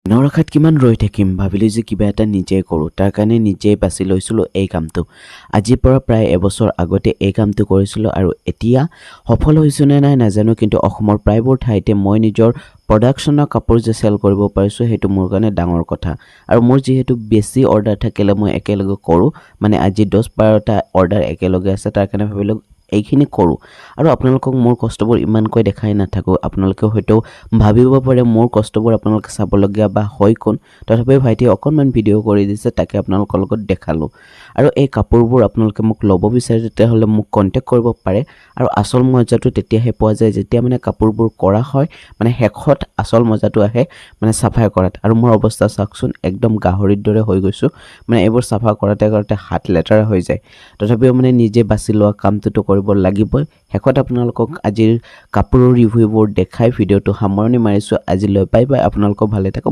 নৰখাত কিমান ৰৈ থাকিম ভাবিলোঁ যে কিবা এটা নিজেই কৰোঁ তাৰ কাৰণে নিজেই বাছি লৈছিলোঁ এই কামটো আজিৰ পৰা প্ৰায় এবছৰ আগতে এই কামটো কৰিছিলোঁ আৰু এতিয়া সফল হৈছোঁ নে নাই নাজানো কিন্তু অসমৰ প্ৰায়বোৰ ঠাইতে মই নিজৰ প্ৰডাকশ্যনৰ কাপোৰ যে চেল কৰিব পাৰিছোঁ সেইটো মোৰ কাৰণে ডাঙৰ কথা আৰু মোৰ যিহেতু বেছি অৰ্ডাৰ থাকিলে মই একেলগে কৰোঁ মানে আজি 10-12টা অৰ্ডাৰ একেলগে আছে তাৰ কাৰণে ভাবিলোঁ এইখিনি কৰোঁ আৰু আপোনালোকক মোৰ কষ্টবোৰ ইমানকৈ দেখাই নাথাকোঁ আপোনালোকে হয়তো ভাবিব পাৰে মোৰ কষ্টবোৰ আপোনালোকে চাবলগীয়া বা হয় কোন তথাপিও ভাইটিয়ে অকণমান ভিডিঅ' কৰি দিছে তাকে আপোনালোকৰ লগত দেখালোঁ আৰু এই কাপোৰবোৰ আপোনালোকে মোক ল'ব বিচাৰে তেতিয়াহ'লে মোক কণ্টেক্ট কৰিব পাৰে আৰু আচল মজাটো তেতিয়াহে পোৱা যায় যেতিয়া মানে কাপোৰবোৰ কৰা হয় মানে শেষত আচল মজাটো আহে মানে চাফাই কৰাত আৰু মোৰ অৱস্থা চাওকচোন একদম গাহৰিৰ দৰে হৈ গৈছোঁ মানে এইবোৰ চাফা কৰাতে হাত লেতেৰা হৈ যায় তথাপিও মানে নিজে বাছি লোৱা কামটোতো কৰিব লাগিবই শেষত আপোনালোকক আজিৰ কাপোৰৰ ৰিভিউবোৰ দেখাই ভিডিঅ'টো সামৰণি মাৰিছোঁ আজিলৈ বাই বাই আপোনালোকক ভালে থাকক